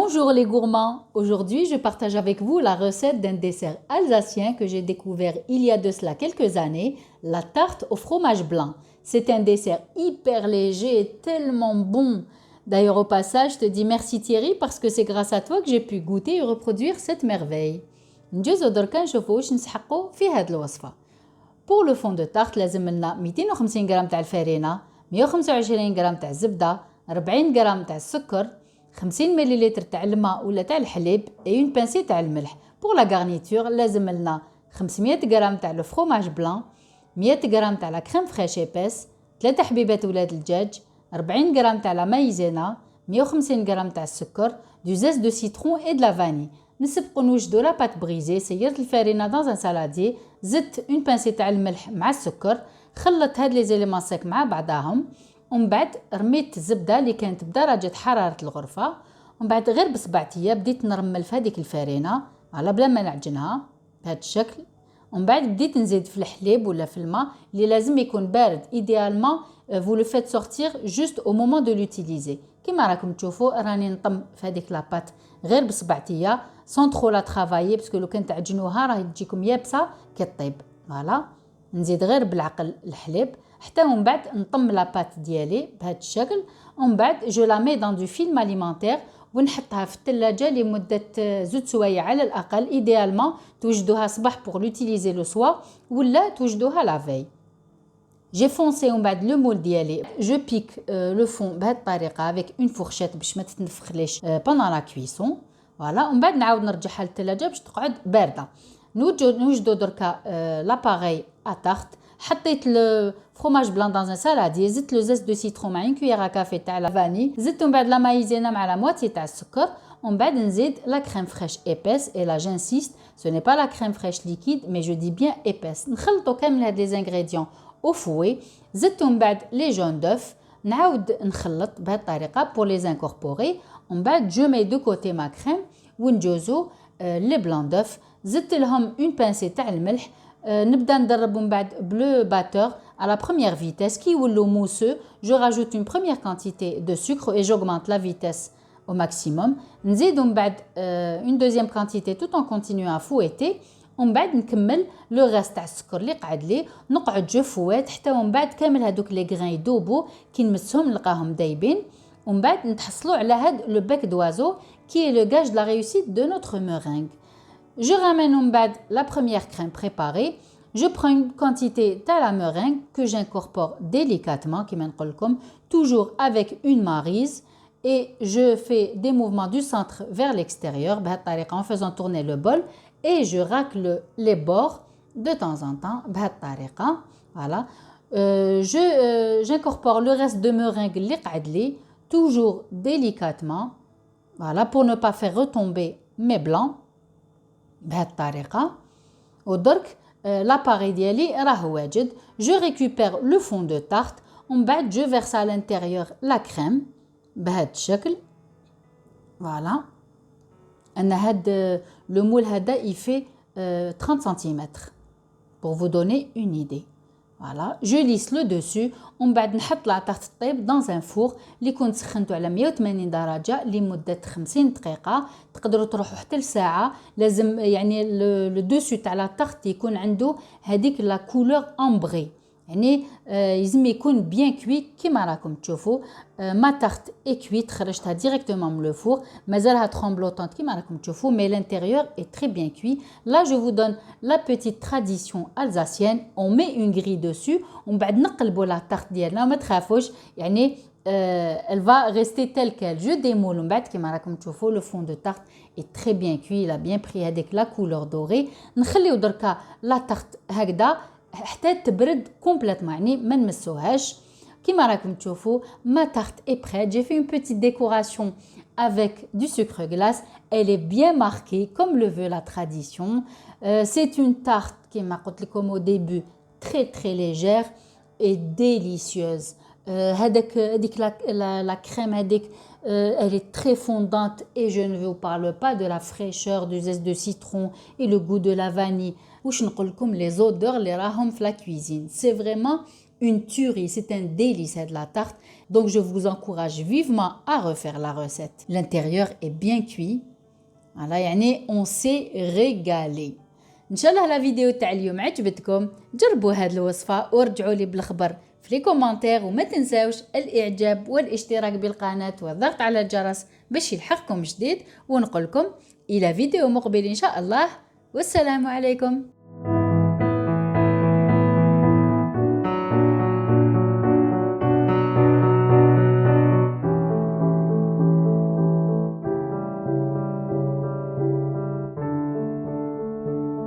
Bonjour les gourmands, aujourd'hui je partage avec vous la recette d'un dessert alsacien que j'ai découvert il y a de cela quelques années, la tarte au fromage blanc. C'est un dessert hyper léger et tellement bon. D'ailleurs au passage je te dis merci Thierry parce que c'est grâce à toi que j'ai pu goûter et reproduire cette merveille. نجوزو دركا نشوفو واش نسحقو في هاد الوصفة. Pour le fond de tarte لازم لنا 250 غرام تاع الفرينة، 125 غرام تاع الزبدة، 40 غرام تاع السكر، 50 مليلتر تاع الماء ولا تاع الحليب et une pincée تاع الملح. Pour la garniture لازم لنا 500 غرام تاع لو فروماج بلان، 100 غرام تاع لا كريم فريش ايباس، 3 حبيبات ولاد الدجاج، 40 غرام تاع لا مايزينا، 150 غرام تاع السكر، du zeste de citron et de la vanille. نسبقو نوجدو لا بات بريزي، سيرت الفرينة dans un saladier، زدت اون بانسي تاع الملح مع السكر، خلط هاد لي زيليمون سيك مع بعضاهم، ومن بعد رميت الزبده اللي كانت بدرجه حراره الغرفه، ومن بعد غير بصبعتيه بديت نرمل في هذيك الفرينه على بلا ما نعجنها بهذا الشكل، ومن بعد بديت نزيد في الحليب ولا في الماء اللي لازم يكون بارد idéalement vous le faites sortir juste au moment de l'utiliser. كما راكم تشوفوا راني نطم في هذيك لاباط غير بصبعتيه sans trop la travailler parce que لو كان تعجنوها راهي تجيكم يابسه كطيب. فوالا نزيد غير بالعقل الحليب حتى ومن بعد نطم لاباط ديالي بهذا الشكل، ومن بعد جو لا مي دون دو فيلم اليمونتير ونحطها في الثلاجه لمده 2 سوايع على الاقل. ايديالمون توجدوها صباح بور لوتيليزي لو سوا ولا توجدوها لا في. جي فونسي ومن بعد لو مول ديالي جو بيك لو فون بهذه الطريقه افيك اون فورشيت باش ما تتنفخليش بوندون لا كويسون. فوالا ومن بعد نعاود نرجعها للثلاجه باش تقعد بارده. نوجدو دركا لاباري ا تارت. حطيت الفرomage بلان dans un saladier، زدت لو زيست دو سيترون مع 1 كويير كافي تاع لا فاني، زدت من بعد لا مايزينا مع لا موتي تاع السكر، ومن بعد نزيد لا كريم فريش ايباس et là j'insiste ce n'est pas la crème fraîche liquide mais je dis bien épaisse. نخلطو كامل هاد لي زانغريديون au fouet، زدت من بعد لي جون دوف، نعاود نخلط بهاد الطريقه pour les incorporer، ومن بعد je mets de côté ma crème ونجوزو لي بلان دوف، زدت لهم اون بانسي تاع الملح، نبدا ندرب من بعد بلو باتور à la première vitesse qui يولو mousseux. Je rajoute une première quantité de sucre et j'augmente la vitesse au maximum. نزيد من بعد une deuxième quantité tout en continuant à fouetter، ومن بعد نكمل لو غاس تاع السكر اللي قعد لي، نقعد جو فوات حتى ومن بعد كامل هذوك لي غران يذوبوا، كي نمسهم نلقاهم دايبين، ومن بعد نتحصلوا على هاد لو بيك دوازو qui est le gage de la réussite de notre meringue. Je ramène en bas la première crème préparée. Je prends une quantité de la meringue que j'incorpore délicatement, toujours avec une maryse, et je fais des mouvements du centre vers l'extérieur en faisant tourner le bol, et je racle les bords de temps en temps. Voilà. J'incorpore le reste de meringue toujours délicatement, voilà, pour ne pas faire retomber mes blancs. بهذه الطريقه. ودرك l'appareil ديالي راه واجد. Je récupère le fond de tarte ومن بعد je verse à l'intérieur la crème بهذا الشكل. voilà. أن هاد le moule هذا il fait 30 cm pour vous donner une idée. Voilà, je lisse le dessus ومن بعد نحط لا تارت طيب dans un four اللي كنت سخنته على 180 درجة لمدة 50 دقيقة. تقدروا تروحوا حتى لساعة. لازم يعني لو دوسو تاع لا تارت يكون عنده هذيك لا كولور امبري، يعني لازم يكون بيان كوي كيما راكم تشوفوا. ما تارت اي كويت، خرجتها ديريكتومون من لو فور، مازالها ترومبلوطونت كيما راكم تشوفوا، mais l'intérieur est très bien cuit. Là je vous donne la petite tradition alsacienne. On met une grille dessus ومن بعد نقلبوا لا تارت ديالنا وما تخافوش، يعني elle va rester telle quelle. Je démoule ومن بعد كيما راكم تشوفوا le fond de tarte est très bien cuit، il a bien pris هذيك la couleur dorée. نخليو دركا لا تارت هكذا حتى تبرد كومبليتمون، يعني ما نمسوهاش. كيما راكم تشوفوا ما تارت est prête. J'ai fait une petite décoration avec du sucre glace. Elle est bien marquée comme le veut la tradition. C'est une tarte كيما قلت لكم au début très très légère et délicieuse. هذيك la crème هذيك elle est très fondante et je ne vous parle pas de la fraîcheur du zeste de citron et le goût de la vanille. واش نقول لكم les odeurs اللي راهم في la cuisine. C'est vraiment une tuerie, c'est un délice de la tarte. Donc je vous encourage vivement à refaire la recette. L'intérieur est bien cuit. Voilà, يعني on s'est régalé. ان شاء الله لا فيديو تاع اليوم عجبتكم. جربوا هاد الوصفة ورجعوا لي بالخبر في لي كومنتير، وما تنساوش الاعجاب والاشتراك بالقناة والضغط على الجرس باش يلحقكم جديد، ونقولكم الى فيديو مقبل ان شاء الله، والسلام عليكم.